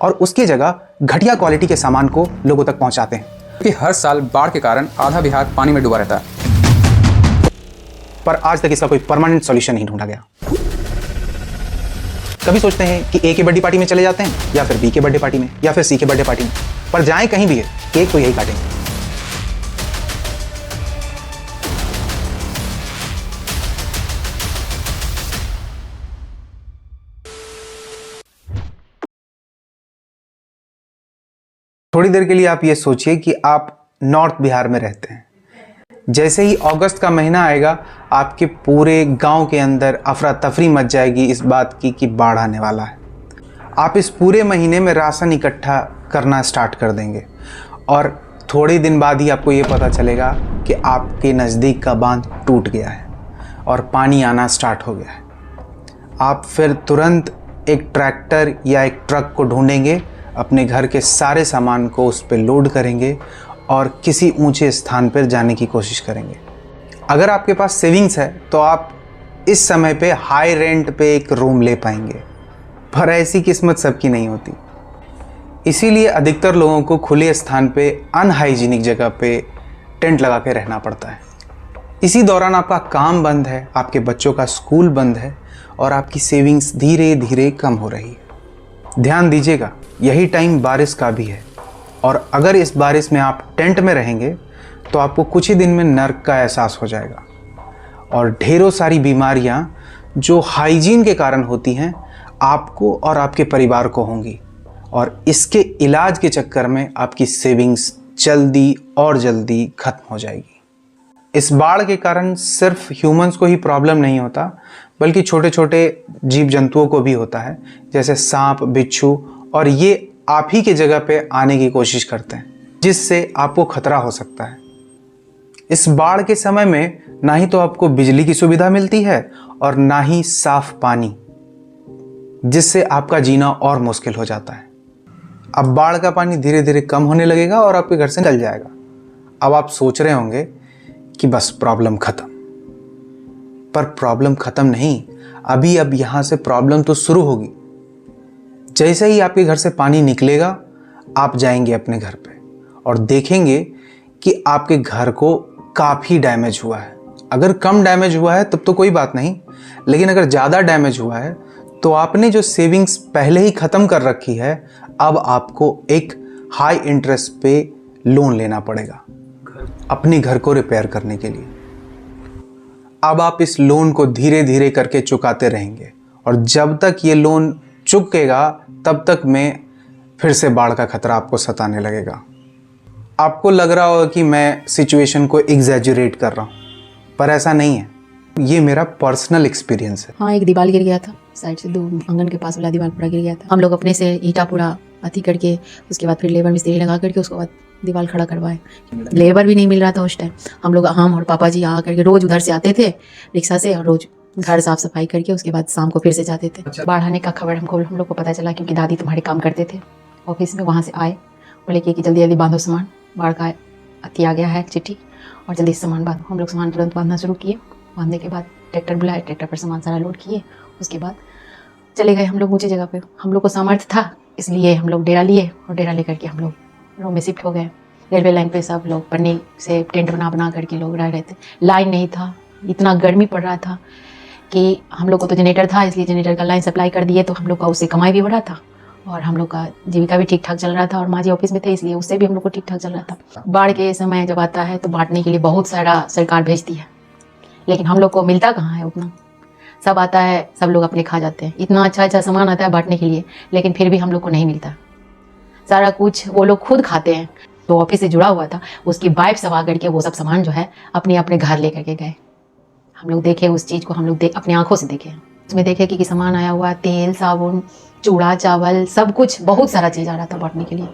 और उसकी जगह घटिया क्वालिटी के सामान को लोगों तक पहुंचाते हैं। क्योंकि हर साल बाढ़ के कारण आधा बिहार पानी में डूबा रहता है, पर आज तक इसका कोई परमानेंट सॉल्यूशन नहीं ढूंढा गया। कभी सोचते हैं कि ए के बर्थडे पार्टी में चले जाते हैं, या फिर बी के बर्थडे पार्टी में, या फिर सी के बर्थडे पार्टी में, पर जाएं कहीं भी है, केक तो यही काटेंगे। थोड़ी देर के लिए आप ये सोचिए कि आप नॉर्थ बिहार में रहते हैं। जैसे ही अगस्त का महीना आएगा, आपके पूरे गांव के अंदर अफरा तफरी मच जाएगी इस बात की कि बाढ़ आने वाला है। आप इस पूरे महीने में राशन इकट्ठा करना स्टार्ट कर देंगे और थोड़े दिन बाद ही आपको ये पता चलेगा कि आपके नज़दीक का बांध टूट गया है और पानी आना स्टार्ट हो गया है। आप फिर तुरंत एक ट्रैक्टर या एक ट्रक को ढूंढेंगे, अपने घर के सारे सामान को उस पर लोड करेंगे और किसी ऊंचे स्थान पर जाने की कोशिश करेंगे। अगर आपके पास सेविंग्स है तो आप इस समय पे हाई रेंट पे एक रूम ले पाएंगे, पर ऐसी किस्मत सबकी नहीं होती। इसीलिए अधिकतर लोगों को खुले स्थान पे अनहाइजीनिक जगह पे टेंट लगा के रहना पड़ता है। इसी दौरान आपका काम बंद है, आपके बच्चों का स्कूल बंद है और आपकी सेविंग्स धीरे धीरे कम हो रही है। ध्यान दीजिएगा, यही टाइम बारिश का भी है और अगर इस बारिश में आप टेंट में रहेंगे तो आपको कुछ ही दिन में नर्क का एहसास हो जाएगा और ढेरों सारी बीमारियां जो हाइजीन के कारण होती हैं आपको और आपके परिवार को होंगी और इसके इलाज के चक्कर में आपकी सेविंग्स जल्दी और जल्दी खत्म हो जाएगी। इस बाढ़ के कारण सिर्फ ह्यूमंस को ही प्रॉब्लम नहीं होता, बल्कि छोटे छोटे जीव जंतुओं को भी होता है, जैसे सांप, बिच्छू, और ये आप ही के जगह पे आने की कोशिश करते हैं, जिससे आपको खतरा हो सकता है। इस बाढ़ के समय में ना ही तो आपको बिजली की सुविधा मिलती है और ना ही साफ पानी, जिससे आपका जीना और मुश्किल हो जाता है। अब बाढ़ का पानी धीरे धीरे कम होने लगेगा और आपके घर से निकल जाएगा। अब आप सोच रहे होंगे कि बस प्रॉब्लम खत्म, पर प्रॉब्लम खत्म नहीं, अब यहाँ से प्रॉब्लम तो शुरू होगी। जैसे ही आपके घर से पानी निकलेगा, आप जाएंगे अपने घर पे और देखेंगे कि आपके घर को काफ़ी डैमेज हुआ है। अगर कम डैमेज हुआ है तब तो कोई बात नहीं, लेकिन अगर ज़्यादा डैमेज हुआ है तो आपने जो सेविंग्स पहले ही ख़त्म कर रखी है, अब आपको एक हाई इंटरेस्ट पे लोन लेना पड़ेगा अपने घर को रिपेयर करने के लिए। अब आप इस लोन को धीरे धीरे करके चुकाते रहेंगे और जब तक ये लोन चुकेगा तब तक में फिर से बाढ़ का खतरा आपको सताने लगेगा। आपको लग रहा होगा कि मैं सिचुएशन को एग्जैजुरेट कर रहा हूँ, पर ऐसा नहीं है, ये मेरा पर्सनल एक्सपीरियंस है। हाँ, एक दीवार गिर गया था साइड से, 2 आंगन के पास वाला दीवार पूरा गिर गया था। हम लोग अपने से ईंटा पूरा अति करके उसके बाद फिर लेबर मिस्त्री लगा करके उसके बाद दीवार खड़ा करवाए। लेबर भी नहीं मिल रहा था उस टाइम। हम और पापा जी आ करके रोज उधर से आते थे रिक्शा से और रोज घर साफ सफाई करके उसके बाद शाम को फिर से जाते थे। बाढ़ आने का खबर हम लोग को पता चला क्योंकि दादी तुम्हारे काम करते थे ऑफिस में, वहाँ से आए, बोले कि जल्दी जल्दी बांधो सामान, बाढ़ का अति आ गया है चिट्ठी और जल्दी सामान बांधो। हम लोग सामान तुरंत बांधना शुरू किए। बांधने के बाद ट्रैक्टर बुलाए, ट्रैक्टर पर सामान सारा लोड किए, उसके बाद चले गए हम लोग ऊँची जगह पे। हम लोग को सामर्थ्य था इसलिए हम लोग डेरा लिए और डेरा लेकर के हम लोग रूम में शिफ्ट हो गए। रेलवे लाइन पे सब लोग पन्नी से टेंट बना करके लोग रह रहे थे। लाइन नहीं था, इतना गर्मी पड़ रहा था कि हम लोग को तो जनरेटर था, इसलिए जनरेटर का लाइन सप्लाई कर दिए तो हम लोग का उससे कमाई भी बढ़ा था और हम लोग का जीविका भी ठीक ठाक चल रहा था और माँ जी ऑफिस में थे इसलिए उससे भी हम लोग को ठीक ठाक चल रहा था। बाढ़ के समय जब आता है तो बांटने के लिए बहुत सारा सरकार भेजती है, लेकिन हम लोग को मिलता कहाँ है उतना। सब आता है, सब लोग अपने खा जाते हैं। इतना अच्छा अच्छा सामान आता है बांटने के लिए, लेकिन फिर भी हम लोग को नहीं मिलता। सारा कुछ वो लोग खुद खाते हैं। तो ऑफिस से जुड़ा हुआ था, उसकी वाइफ सब आकर के वो सब सामान जो है अपने अपने घर लेकर के गए। हम लोग देखे उस चीज़ को, हम लोग अपने आंखों से देखे। उसमें देखे कि सामान आया हुआ, तेल, साबुन, चूड़ा, चावल, सब कुछ, बहुत सारा चीज़ आ रहा था बांटने के लिए।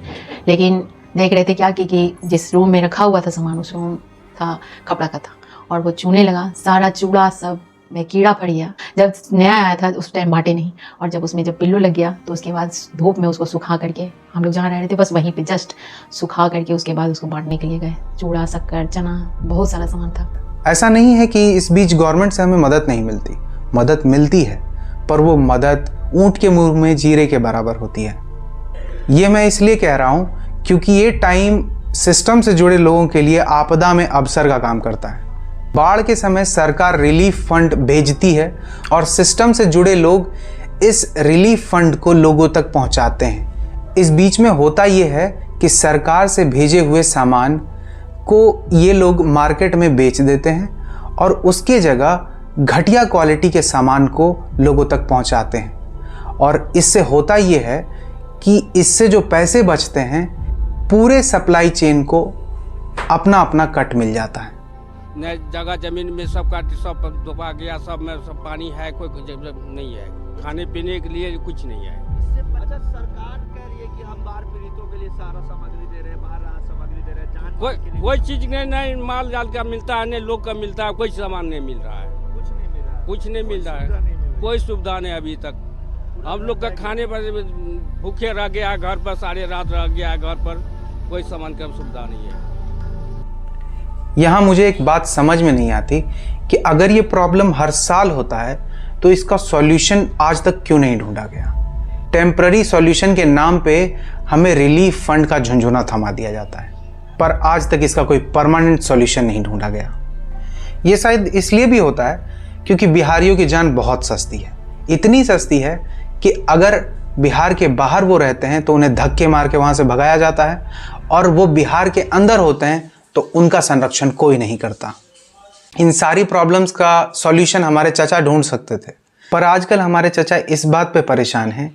लेकिन देख रहे थे क्या कि जिस रूम में रखा हुआ था सामान, उस रूम था कपड़ा का था और वो चूने लगा। सारा चूड़ा सब में कीड़ा पड़ गया। जब नया आया था उस टाइम बांटे नहीं, और जब उसमें जब पिल्लू लग गया तो उसके बाद धूप में उसको सुखा करके, हम लोग जहाँ रह रहे थे बस वहीं पे जस्ट सुखा करके उसके बाद उसको बांटने के लिए गए। चूड़ा, शक्कर, चना, बहुत सारा सामान था। ऐसा नहीं है कि इस बीच गवर्नमेंट से हमें मदद नहीं मिलती, मदद मिलती है, पर वो मदद ऊंट के मुंह में जीरे के बराबर होती है। ये मैं इसलिए कह रहा हूँ क्योंकि ये टाइम सिस्टम से जुड़े लोगों के लिए आपदा में अवसर का काम करता है। बाढ़ के समय सरकार रिलीफ फंड भेजती है और सिस्टम से जुड़े लोग इस रिलीफ फंड को लोगों तक पहुंचाते हैं। इस बीच में होता ये है कि सरकार से भेजे हुए सामान को ये लोग मार्केट में बेच देते हैं और उसके जगह घटिया क्वालिटी के सामान को लोगों तक पहुंचाते हैं। और इससे होता ये है कि इससे जो पैसे बचते हैं पूरे सप्लाई चेन को अपना अपना कट मिल जाता है। न जगह जमीन में सब डूबा गया, सब में सब पानी है, कोई नहीं है, खाने पीने के लिए कुछ नहीं है। अच्छा, सरकार कह रही है कि हम बाढ़ पीड़ितों के लिए सारा सामग्री दे रहे हैं, बाहर राहत सामग्री दे रहे हैं, कोई चीज नहीं माल जाल का मिलता है, नहीं लोग का मिलता है, कोई सामान नहीं मिल रहा है, कुछ नहीं मिल रहा है, कोई सुविधा नहीं अभी तक। हम लोग का खाने पर भूखे रह गया, घर पर सारे रात रह गया, घर पर कोई सामान का सुविधा नहीं है। यहाँ मुझे एक बात समझ में नहीं आती कि अगर ये प्रॉब्लम हर साल होता है तो इसका सॉल्यूशन आज तक क्यों नहीं ढूंढा गया। टेम्पररी सॉल्यूशन के नाम पे हमें रिलीफ फंड का झुंझुना थमा दिया जाता है, पर आज तक इसका कोई परमानेंट सॉल्यूशन नहीं ढूंढा गया। ये शायद इसलिए भी होता है क्योंकि बिहारियों की जान बहुत सस्ती है, इतनी सस्ती है कि अगर बिहार के बाहर वो रहते हैं तो उन्हें धक्के मार के वहाँ से भगाया जाता है, और वो बिहार के अंदर होते हैं तो उनका संरक्षण कोई नहीं करता। इन सारी प्रॉब्लम्स का सॉल्यूशन हमारे चाचा ढूंढ सकते थे, पर आजकल हमारे चाचा इस बात पे परेशान हैं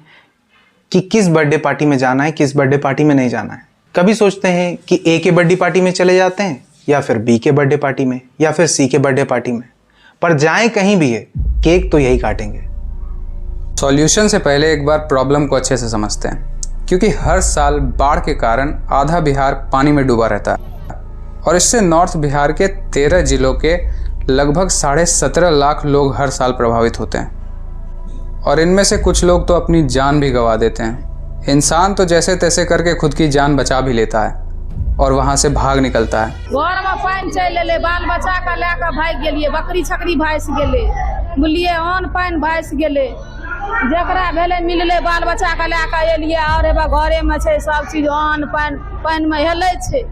कि किस बर्थडे पार्टी में जाना है, किस बर्थडे पार्टी में नहीं जाना है। कभी सोचते हैं कि ए के बर्थडे पार्टी में चले जाते हैं, या फिर बी के बर्थडे पार्टी में, या फिर सी के बर्थडे पार्टी में, पर जाएं कहीं भी है, केक तो यही काटेंगे। सॉल्यूशन से पहले एक बार प्रॉब्लम को अच्छे से समझते हैं, क्योंकि हर साल बाढ़ के कारण आधा बिहार पानी में डूबा रहता है और इससे नॉर्थ बिहार के 13 जिलों के लगभग 17.5 लाख लोग हर साल प्रभावित होते हैं और इनमें से कुछ लोग तो अपनी जान भी गंवा देते हैं। इंसान तो जैसे तैसे करके खुद की जान बचा भी लेता है और वहाँ से भाग निकलता है। घर में पानी चल एले, बाल बच्चा के लेकर भाग गेलिए, बकरी छकरी भाइस गेले, बुलिए अन्न पानी भाइस गेले, जकरा भेले मिलले बाल बच्चा के लेकर एलिए और घरे में छै सब चीज, अन्न पानी में हेलै छै,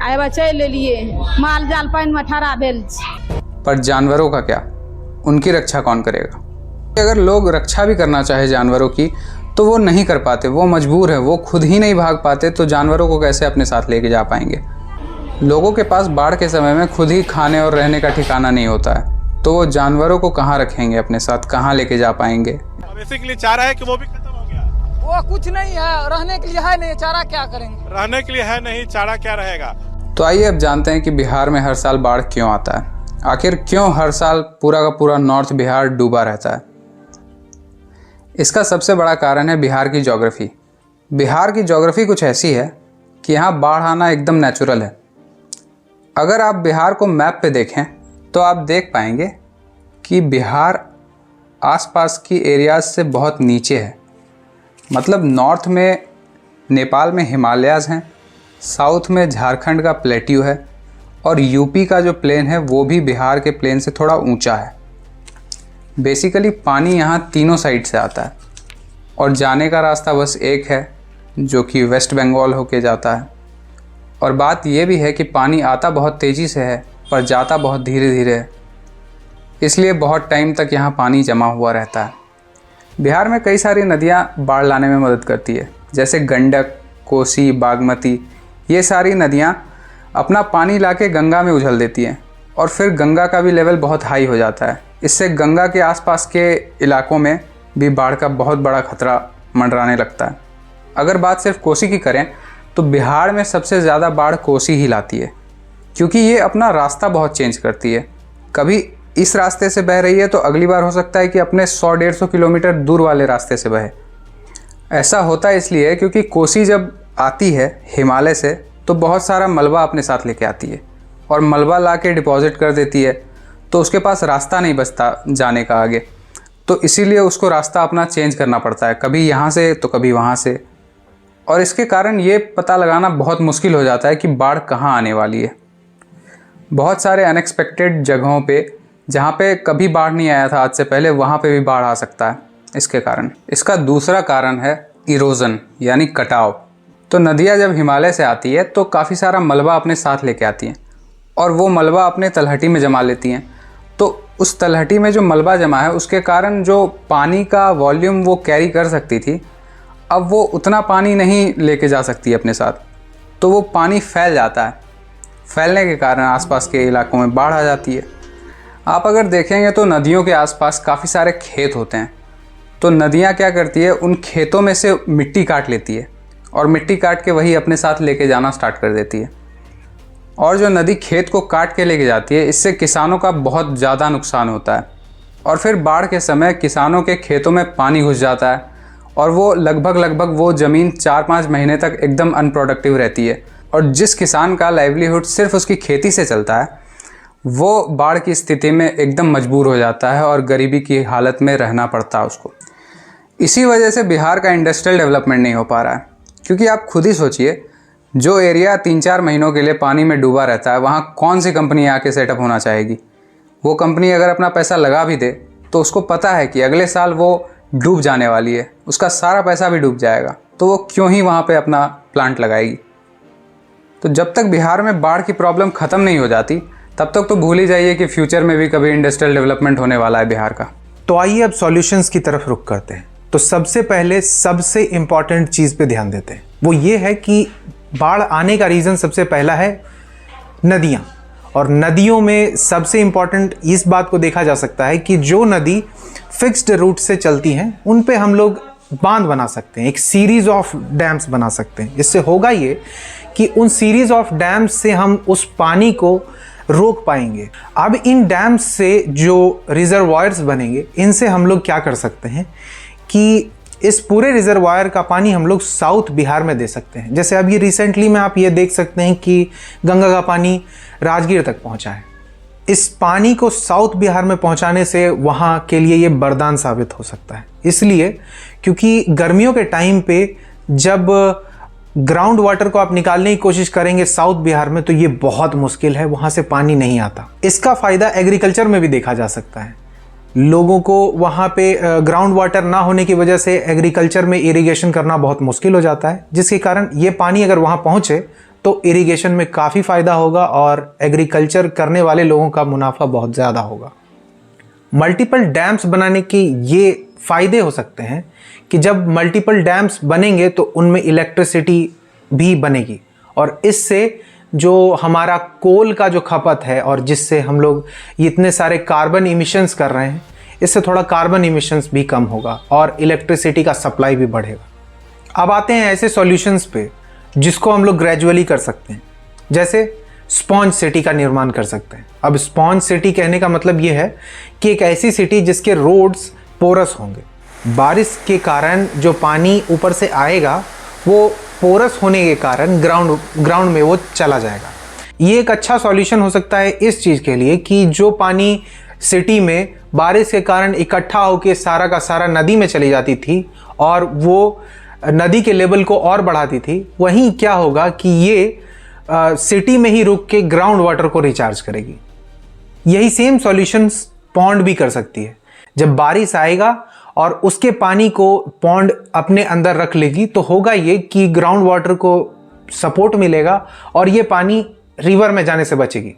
आ चल एलिए, माल जाल पानी में ठहरा भेल छै। पर जानवरों का क्या, उनकी रक्षा कौन करेगा? अगर लोग रक्षा भी करना चाहे जानवरों की तो वो नहीं कर पाते, वो मजबूर है, वो खुद ही नहीं भाग पाते, तो जानवरों को कैसे अपने साथ लेके जा पाएंगे? लोगों के पास बाढ़ के समय में खुद ही खाने और रहने का ठिकाना नहीं होता है, तो वो जानवरों को कहाँ रखेंगे अपने साथ, कहाँ लेके जा पाएंगे? बेसिकली चारा है कि वो भी खत्म हो गया, वो कुछ नहीं है, रहने के लिए है नहीं, चारा क्या करेंगे? रहने के लिए है नहीं, चारा क्या रहेगा? तो आइए अब जानते हैं कि बिहार में हर साल बाढ़ क्यों आता है, आखिर क्यों हर साल पूरा का पूरा नॉर्थ बिहार डूबा रहता है। इसका सबसे बड़ा कारण है बिहार की ज्योग्राफी। बिहार की ज्योग्राफी कुछ ऐसी है कि यहाँ बाढ़ आना एकदम नेचुरल है। अगर आप बिहार को मैप पे देखें तो आप देख पाएंगे कि बिहार आसपास की एरियाज से बहुत नीचे है। मतलब नॉर्थ में नेपाल में हिमालयाज़ हैं, साउथ में झारखंड का प्लेट्यू है और यूपी का जो प्लेन है वो भी बिहार के प्लेन से थोड़ा ऊंचा है। बेसिकली पानी यहाँ तीनों साइड से आता है और जाने का रास्ता बस एक है जो कि वेस्ट बंगाल होके जाता है। और बात यह भी है कि पानी आता बहुत तेज़ी से है पर जाता बहुत धीरे धीरे है, इसलिए बहुत टाइम तक यहाँ पानी जमा हुआ रहता है। बिहार में कई सारी नदियाँ बाढ़ लाने में मदद करती है, जैसे गंडक, कोसी, बागमती। ये सारी नदियाँ अपना पानी लाके गंगा में उछल देती हैं और फिर गंगा का भी लेवल बहुत हाई हो जाता है। इससे गंगा के आसपास के इलाकों में भी बाढ़ का बहुत बड़ा खतरा मंडराने लगता है। अगर बात सिर्फ कोसी की करें तो बिहार में सबसे ज़्यादा बाढ़ कोसी ही लाती है, क्योंकि ये अपना रास्ता बहुत चेंज करती है। कभी इस रास्ते से बह रही है तो अगली बार हो सकता है कि अपने 100-150 किलोमीटर दूर वाले रास्ते से बहे। ऐसा होता है इसलिए क्योंकि कोसी जब आती है हिमालय से तो बहुत सारा मलबा अपने साथ लेके आती है और मलबा ला के डिपॉजिट कर देती है, तो उसके पास रास्ता नहीं बचता जाने का आगे, तो इसीलिए उसको रास्ता अपना चेंज करना पड़ता है, कभी यहाँ से तो कभी वहाँ से। और इसके कारण ये पता लगाना बहुत मुश्किल हो जाता है कि बाढ़ कहाँ आने वाली है। बहुत सारे अनएक्सपेक्टेड जगहों पे जहाँ पे कभी बाढ़ नहीं आया था आज से पहले, वहाँ पे भी बाढ़ आ सकता है इसके कारण। इसका दूसरा कारण है इरोजन यानी कटाव। तो नदियाँ जब हिमालय से आती है तो काफ़ी सारा मलबा अपने साथ लेके आती हैं और वो मलबा अपने तलहटी में जमा लेती हैं। तो उस तलहटी में जो मलबा जमा है उसके कारण जो पानी का वॉल्यूम वो कैरी कर सकती थी, अब वो उतना पानी नहीं लेके जा सकती अपने साथ, तो वो पानी फैल जाता है। फैलने के कारण आसपास के इलाकों में बाढ़ आ जाती है। आप अगर देखेंगे तो नदियों के आसपास काफ़ी सारे खेत होते हैं, तो नदियाँ क्या करती है, उन खेतों में से मिट्टी काट लेती है और मिट्टी काट के वही अपने साथ लेके जाना स्टार्ट कर देती है। और जो नदी खेत को काट के लेके जाती है, इससे किसानों का बहुत ज़्यादा नुकसान होता है। और फिर बाढ़ के समय किसानों के खेतों में पानी घुस जाता है और वो लगभग वो ज़मीन 4-5 महीने तक एकदम अनप्रोडक्टिव रहती है। और जिस किसान का लाइवलीहुड सिर्फ उसकी खेती से चलता है, वो बाढ़ की स्थिति में एकदम मजबूर हो जाता है और गरीबी की हालत में रहना पड़ता है उसको। इसी वजह से बिहार का इंडस्ट्रियल डेवलपमेंट नहीं हो पा रहा है, क्योंकि आप खुद ही सोचिए, जो एरिया 3-4 महीनों के लिए पानी में डूबा रहता है, वहाँ कौन सी कंपनी आके सेटअप होना चाहेगी। वो कंपनी अगर अपना पैसा लगा भी दे तो उसको पता है कि अगले साल वो डूब जाने वाली है, उसका सारा पैसा भी डूब जाएगा, तो वो क्यों ही वहाँ पे अपना प्लांट लगाएगी। तो जब तक बिहार में बाढ़ की प्रॉब्लम ख़त्म नहीं हो जाती, तब तक तो भूल ही जाइए कि फ्यूचर में भी कभी इंडस्ट्रियल डेवलपमेंट होने वाला है बिहार का। तो आइए अब सॉल्यूशंस की तरफ रुख करते हैं। तो सबसे पहले सबसे इम्पॉर्टेंट चीज़ पे ध्यान देते हैं, वो ये है कि बाढ़ आने का रीज़न सबसे पहला है नदियाँ। और नदियों में सबसे इम्पॉर्टेंट इस बात को देखा जा सकता है कि जो नदी फिक्स्ड रूट से चलती हैं, उन पे हम लोग बांध बना सकते हैं, एक सीरीज़ ऑफ डैम्स बना सकते हैं। इससे होगा ये कि उन सीरीज़ ऑफ डैम्स से हम उस पानी को रोक पाएंगे। अब इन डैम्स से जो रिजर्वायर्स बनेंगे, इनसे हम लोग क्या कर सकते हैं कि इस पूरे रिजर्वायर का पानी हम लोग साउथ बिहार में दे सकते हैं। जैसे अभी रिसेंटली में आप ये देख सकते हैं कि गंगा का पानी राजगीर तक पहुंचा है। इस पानी को साउथ बिहार में पहुंचाने से वहां के लिए ये वरदान साबित हो सकता है। इसलिए क्योंकि गर्मियों के टाइम पे जब ग्राउंड वाटर को आप निकालने की कोशिश करेंगे साउथ बिहार में, तो ये बहुत मुश्किल है, वहाँ से पानी नहीं आता। इसका फ़ायदा एग्रीकल्चर में भी देखा जा सकता है। लोगों को वहाँ पे ग्राउंड वाटर ना होने की वजह से एग्रीकल्चर में इरिगेशन करना बहुत मुश्किल हो जाता है, जिसके कारण ये पानी अगर वहाँ पहुँचे तो इरिगेशन में काफ़ी फ़ायदा होगा और एग्रीकल्चर करने वाले लोगों का मुनाफा बहुत ज़्यादा होगा। मल्टीपल डैम्स बनाने के ये फ़ायदे हो सकते हैं कि जब मल्टीपल डैम्स बनेंगे तो उनमें इलेक्ट्रिसिटी भी बनेगी और इससे जो हमारा कोल का जो खपत है और जिससे हम लोग इतने सारे कार्बन इमिशंस कर रहे हैं, इससे थोड़ा कार्बन इमिशंस भी कम होगा और इलेक्ट्रिसिटी का सप्लाई भी बढ़ेगा। अब आते हैं ऐसे सॉल्यूशंस पे जिसको हम लोग ग्रेजुअली कर सकते हैं, जैसे स्पॉन्ज सिटी का निर्माण कर सकते हैं। अब स्पॉन्ज सिटी कहने का मतलब ये है कि एक ऐसी सिटी जिसके रोड्स पोरस होंगे। बारिश के कारण जो पानी ऊपर से आएगा वो पोरस होने के कारण ग्राउंड में वो चला जाएगा। ये एक अच्छा सॉल्यूशन हो सकता है इस चीज़ के लिए कि जो पानी सिटी में बारिश के कारण इकट्ठा होकर सारा का सारा नदी में चली जाती थी और वो नदी के लेवल को और बढ़ाती थी, वहीं क्या होगा कि ये सिटी में ही रुक के ग्राउंड वाटर को रिचार्ज करेगी। यही सेम सॉल्यूशंस पॉन्ड भी कर सकती है। जब बारिश आएगा और उसके पानी को पॉन्ड अपने अंदर रख लेगी तो होगा ये कि ग्राउंड वाटर को सपोर्ट मिलेगा और ये पानी रिवर में जाने से बचेगी।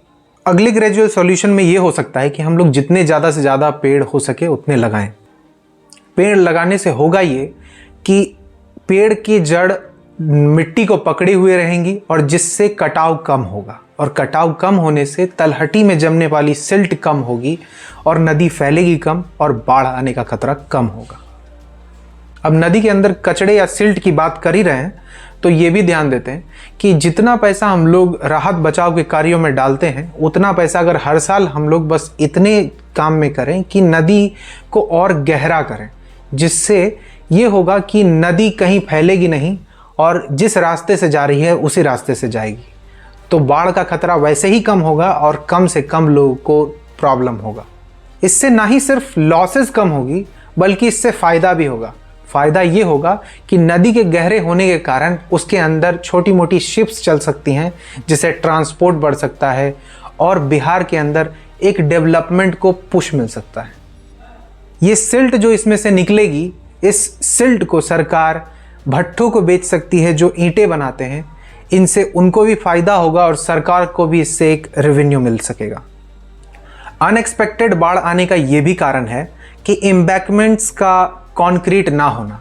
अगले ग्रेजुअल सॉल्यूशन में ये हो सकता है कि हम लोग जितने ज़्यादा से ज़्यादा पेड़ हो सके उतने लगाएं। पेड़ लगाने से होगा ये कि पेड़ की जड़ मिट्टी को पकड़े हुए रहेंगी और जिससे कटाव कम होगा और कटाव कम होने से तलहटी में जमने वाली सिल्ट कम होगी और नदी फैलेगी कम और बाढ़ आने का खतरा कम होगा। अब नदी के अंदर कचड़े या सिल्ट की बात कर ही रहे हैं तो ये भी ध्यान देते हैं कि जितना पैसा हम लोग राहत बचाव के कार्यों में डालते हैं, उतना पैसा अगर हर साल हम लोग बस इतने काम में करें कि नदी को और गहरा करें, जिससे ये होगा कि नदी कहीं फैलेगी नहीं और जिस रास्ते से जा रही है उसी रास्ते से जाएगी, तो बाढ़ का खतरा वैसे ही कम होगा और कम से कम लोगों को प्रॉब्लम होगा। इससे ना ही सिर्फ लॉसेस कम होगी बल्कि इससे फ़ायदा भी होगा। फ़ायदा ये होगा कि नदी के गहरे होने के कारण उसके अंदर छोटी मोटी शिप्स चल सकती हैं, जिससे ट्रांसपोर्ट बढ़ सकता है और बिहार के अंदर एक डेवलपमेंट को पुश मिल सकता है। ये सिल्ट जो इसमें से निकलेगी, इस सिल्ट को सरकार भट्ठों को बेच सकती है जो ईंटें बनाते हैं। इनसे उनको भी फ़ायदा होगा और सरकार को भी इससे एक रेवेन्यू मिल सकेगा। अनएक्सपेक्टेड बाढ़ आने का ये भी कारण है कि एम्बैंकमेंट्स का कंक्रीट ना होना।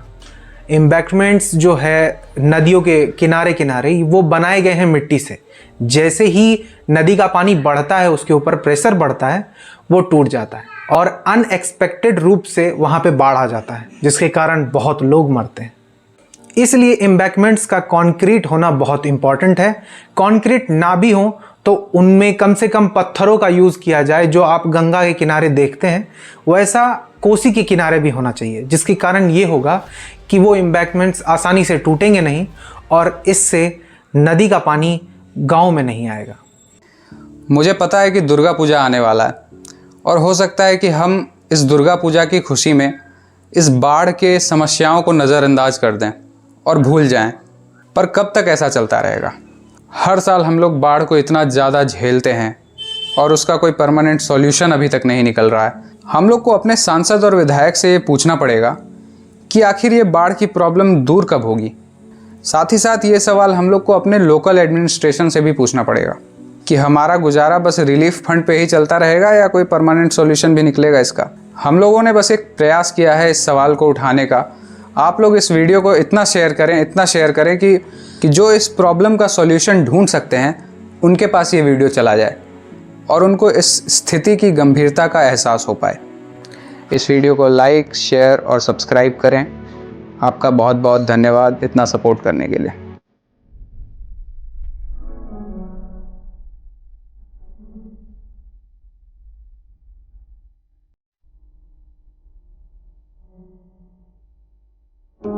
एम्बैंकमेंट्स जो है नदियों के किनारे किनारे वो बनाए गए हैं मिट्टी से। जैसे ही नदी का पानी बढ़ता है, उसके ऊपर प्रेशर बढ़ता है, वो टूट जाता है और अनएक्सपेक्टेड रूप से वहाँ पे बाढ़ आ जाता है, जिसके कारण बहुत लोग मरते हैं। इसलिए एम्बैंकमेंट्स का कंक्रीट होना बहुत इंपॉर्टेंट है। कंक्रीट ना भी हो तो उनमें कम से कम पत्थरों का यूज़ किया जाए। जो आप गंगा के किनारे देखते हैं वैसा कोसी के किनारे भी होना चाहिए, जिसके कारण ये होगा कि वो एम्बैंकमेंट्स आसानी से टूटेंगे नहीं और इससे नदी का पानी गांव में नहीं आएगा। मुझे पता है कि दुर्गा पूजा आने वाला है और हो सकता है कि हम इस दुर्गा पूजा की खुशी में इस बाढ़ के समस्याओं को नज़रअंदाज कर दें और भूल जाएं, पर कब तक ऐसा चलता रहेगा? हर साल हम लोग बाढ़ को इतना ज़्यादा झेलते हैं और उसका कोई परमानेंट सॉल्यूशन अभी तक नहीं निकल रहा है। हम लोग को अपने सांसद और विधायक से ये पूछना पड़ेगा कि आखिर ये बाढ़ की प्रॉब्लम दूर कब होगी। साथ ही साथ ये सवाल हम लोग को अपने लोकल एडमिनिस्ट्रेशन से भी पूछना पड़ेगा कि हमारा गुजारा बस रिलीफ फंड पे ही चलता रहेगा या कोई परमानेंट सॉल्यूशन भी निकलेगा इसका। हम लोगों ने बस एक प्रयास किया है इस सवाल को उठाने का। आप लोग इस वीडियो को इतना शेयर करें कि जो इस प्रॉब्लम का सॉल्यूशन ढूंढ सकते हैं उनके पास ये वीडियो चला जाए और उनको इस स्थिति की गंभीरता का एहसास हो पाए। इस वीडियो को लाइक, शेयर और सब्सक्राइब करें। आपका बहुत बहुत धन्यवाद इतना सपोर्ट करने के लिए।